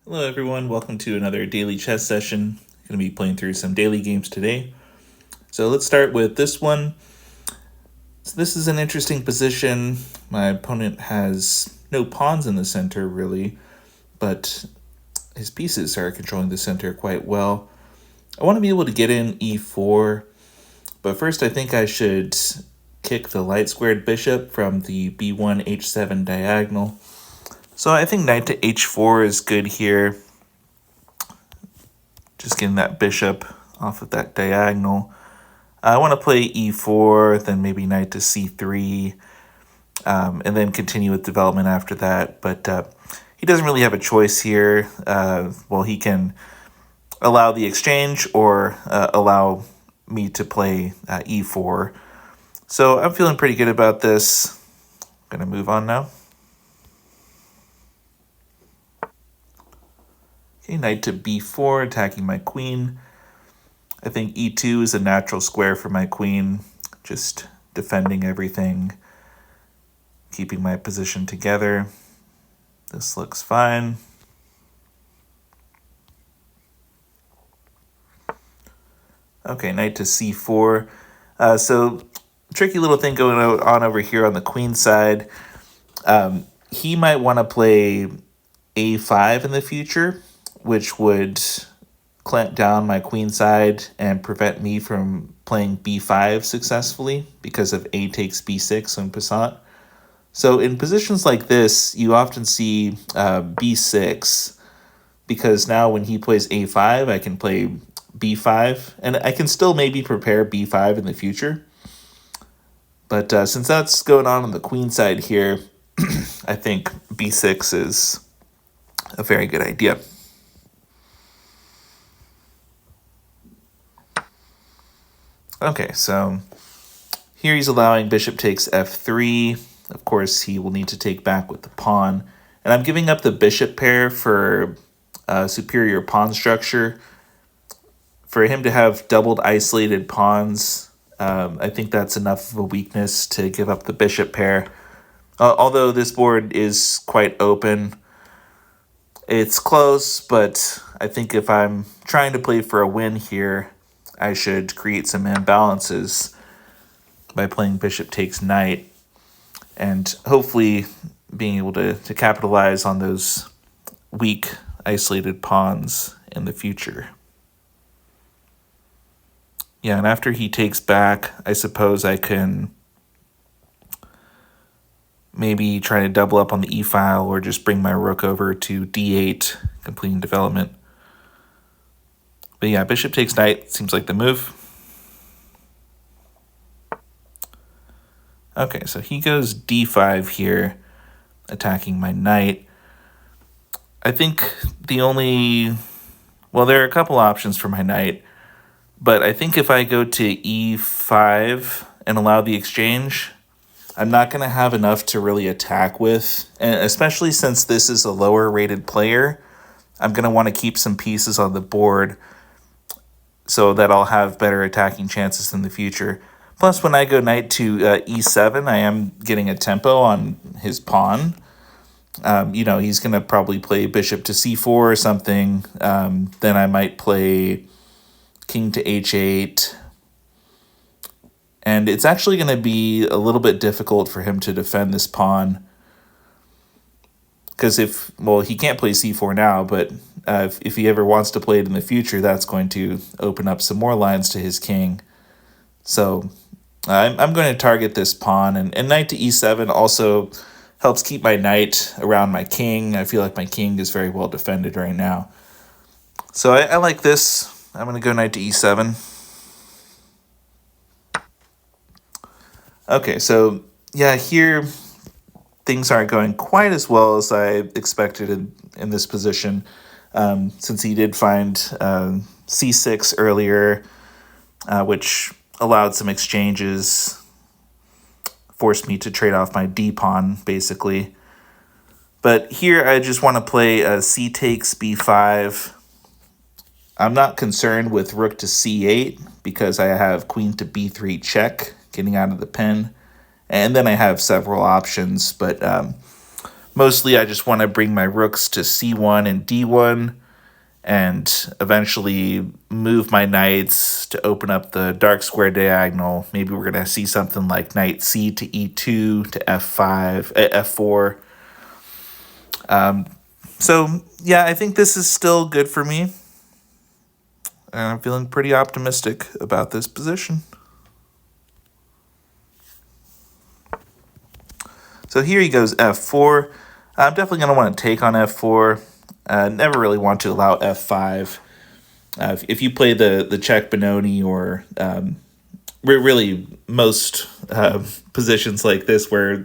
Hello, everyone. Welcome to another daily chess session. Going to be playing through some daily games today. So let's start with this one. So this is an interesting position. My opponent has no pawns in the center, really, but his pieces are controlling the center quite well. I want to be able to get in e4, but first I think I should kick the light squared bishop from the b1 h7 diagonal. So I think knight to h4 is good here. Just getting that bishop off of that diagonal. I want to play e4, then maybe knight to c3, and then continue with development after that. But he doesn't really have a choice here. Well, he can allow the exchange or allow me to play e4. So I'm feeling pretty good about this. I'm going to move on now. Okay, knight to b4, attacking my queen. I think e2 is a natural square for my queen, just defending everything, keeping my position together. This looks fine. Okay, knight to c4. So tricky little thing going on over here on the queen side. He might want to play a5 in the future, which would clamp down my queen side and prevent me from playing b5 successfully because of a takes b6 on passant. So in positions like this, you often see b6, because now when he plays a5, I can play b5, and I can still maybe prepare b5 in the future. But since that's going on the queen side here, I think b6 is a very good idea. Okay, so here he's allowing bishop takes f3. Of course, he will need to take back with the pawn. And I'm giving up the bishop pair for superior pawn structure. For him to have doubled isolated pawns, I think that's enough of a weakness to give up the bishop pair. Although this board is quite open, it's close, but I think if I'm trying to play for a win here, I should create some imbalances by playing bishop takes knight, and hopefully being able to capitalize on those weak isolated pawns in the future. Yeah, and after he takes back, I suppose I can maybe try to double up on the e-file or just bring my rook over to d8, completing development. But yeah, bishop takes knight seems like the move. Okay, so he goes d5 here, attacking my knight. I think there are a couple options for my knight, but I think if I go to e5 and allow the exchange, I'm not going to have enough to really attack with, and especially since this is a lower rated player, I'm going to want to keep some pieces on the board so that I'll have better attacking chances in the future. Plus, when I go knight to e7, I am getting a tempo on his pawn. He's going to probably play bishop to c4 or something. Then I might play king to h8. And it's actually going to be a little bit difficult for him to defend this pawn. Because he can't play c4 now, but if he ever wants to play it in the future, that's going to open up some more lines to his king. So I'm going to target this pawn, and knight to e7 also helps keep my knight around my king. I feel like my king is very well defended right now. So I like this. I'm going to go knight to e7. Okay, so yeah, here things aren't going quite as well as I expected in this position, since he did find c6 earlier, which allowed some exchanges, forced me to trade off my d-pawn, basically. But here I just want to play c takes b5. I'm not concerned with rook to c8 because I have queen to b3 check, getting out of the pin. And then I have several options, but Mostly I just want to bring my rooks to c1 and d1 and eventually move my knights to open up the dark square diagonal. Maybe we're going to see something like knight c to e2 to f5, f4. So yeah, I think this is still good for me. And I'm feeling pretty optimistic about this position. So here he goes f4. I'm definitely going to want to take on f4. Never really want to allow f5. If you play the check Benoni or really most positions like this where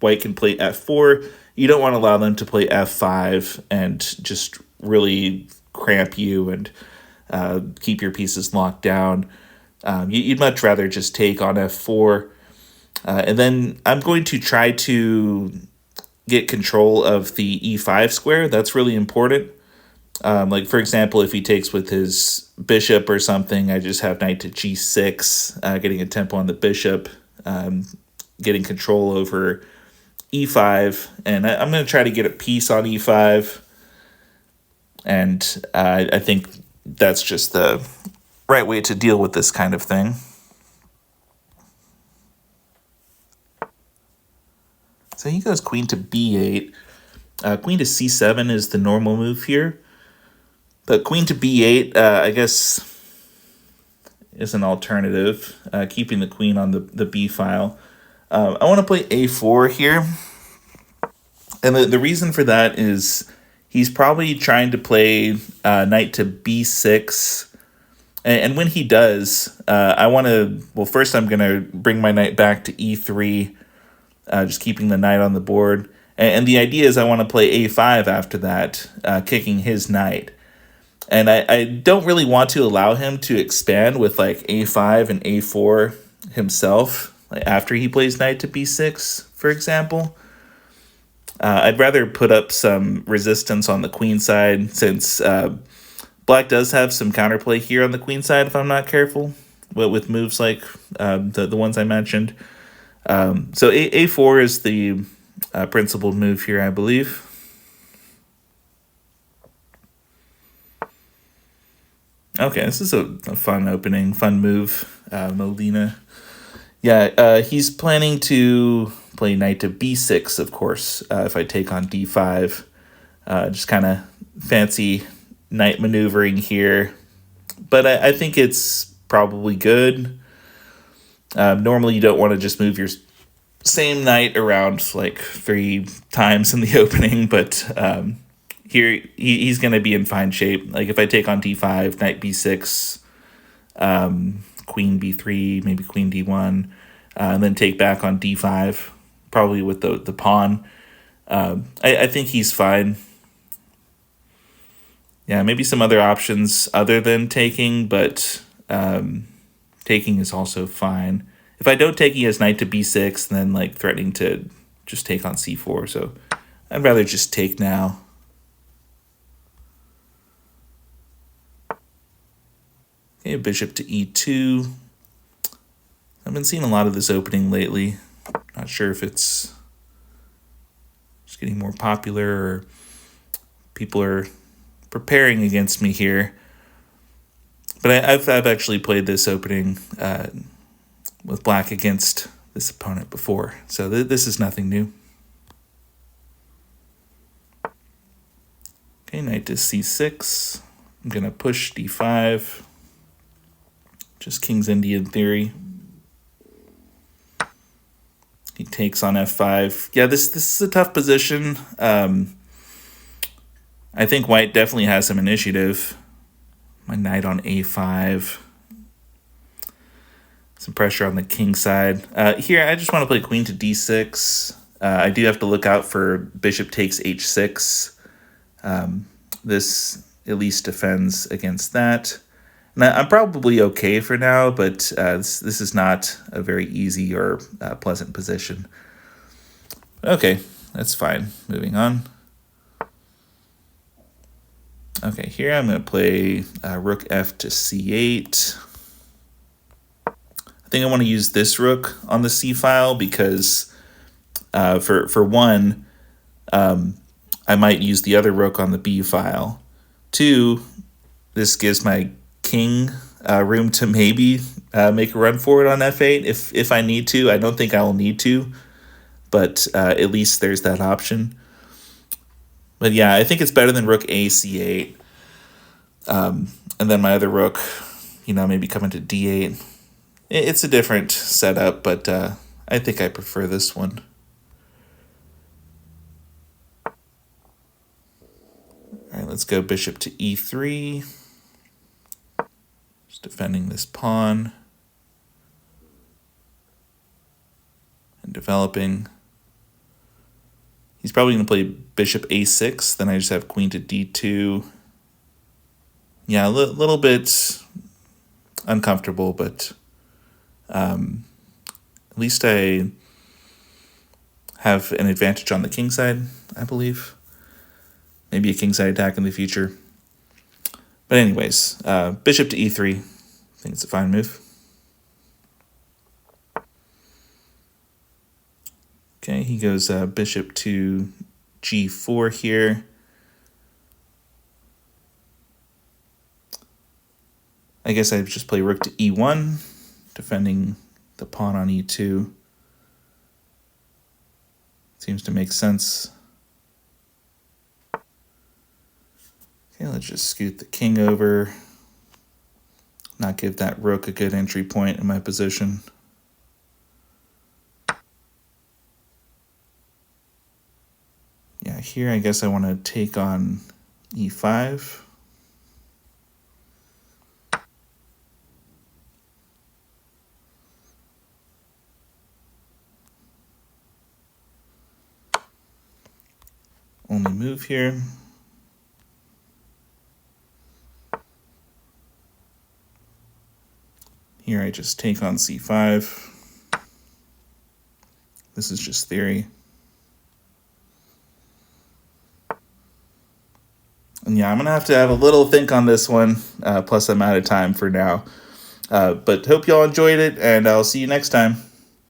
white can play f4, you don't want to allow them to play f5 and just really cramp you and keep your pieces locked down. You'd much rather just take on f4. And then I'm going to try to get control of the e5 square. That's really important. Like, for example, if he takes with his bishop or something, I just have knight to g6, getting a tempo on the bishop, getting control over e5. And I'm going to try to get a piece on e5. And I think that's just the right way to deal with this kind of thing. So he goes queen to b8. Queen to c7 is the normal move here. But queen to b8, I guess, is an alternative, keeping the queen on the b file. I want to play a4 here. And the reason for that is he's probably trying to play knight to b6. And when he does, I want to... Well, first I'm going to bring my knight back to e3, just keeping the knight on the board. And the idea is I want to play a5 after that, kicking his knight. And I don't really want to allow him to expand with like a5 and a4 himself, like after he plays knight to b6, for example. I'd rather put up some resistance on the queen side, since black does have some counterplay here on the queen side if I'm not careful, with moves like the ones I mentioned. So a4 is the principal move here, I believe. Okay, this is a fun opening, fun move, Molina. Yeah, he's planning to play knight to b6, of course, if I take on d5. Just kind of fancy knight maneuvering here. But I think it's probably good. Normally, you don't want to just move your same knight around like 3 times in the opening, but here he's going to be in fine shape. Like if I take on d5, knight b6, queen b3, maybe queen d1, and then take back on d5, probably with the pawn. I think he's fine. Yeah, maybe some other options other than taking, but taking is also fine. If I don't take, he has knight to b6, then like threatening to just take on c4. So I'd rather just take now. Okay, bishop to e2. I've been seeing a lot of this opening lately. Not sure if it's just getting more popular or people are preparing against me here. But I've actually played this opening with black against this opponent before. So this is nothing new. Okay, knight to c6. I'm going to push d5. Just King's Indian theory. He takes on f5. Yeah, this is a tough position. I think white definitely has some initiative. My knight on a5. Some pressure on the king side. Here, I just want to play queen to d6. I do have to look out for bishop takes h6. This at least defends against that. And I'm probably okay for now, but this is not a very easy or pleasant position. Okay, that's fine. Moving on. Okay, here I'm going to play rook f to c8. I think I want to use this rook on the c file because For one, I might use the other rook on the b file. Two, this gives my king room to maybe make a run for it on f8 if I need to. I don't think I will need to, but at least there's that option. But yeah, I think it's better than rook a c8. And then my other rook, maybe coming to d8. It's a different setup, but I think I prefer this one. All right, let's go bishop to e3. Just defending this pawn. And developing. He's probably going to play bishop a6. Then I just have queen to d2. Yeah, a little bit uncomfortable, but at least I have an advantage on the king side, I believe. Maybe a king side attack in the future. But anyways, bishop to e3. I think it's a fine move. Okay, he goes bishop to g4 here. I guess I just play rook to e1, defending the pawn on e2. Seems to make sense. Okay, let's just scoot the king over. Not give that rook a good entry point in my position. Yeah, here I guess I want to take on e5. Only move here. Here I just take on c5. This is just theory. And yeah, I'm going to have a little think on this one, plus I'm out of time for now. But hope y'all enjoyed it, and I'll see you next time.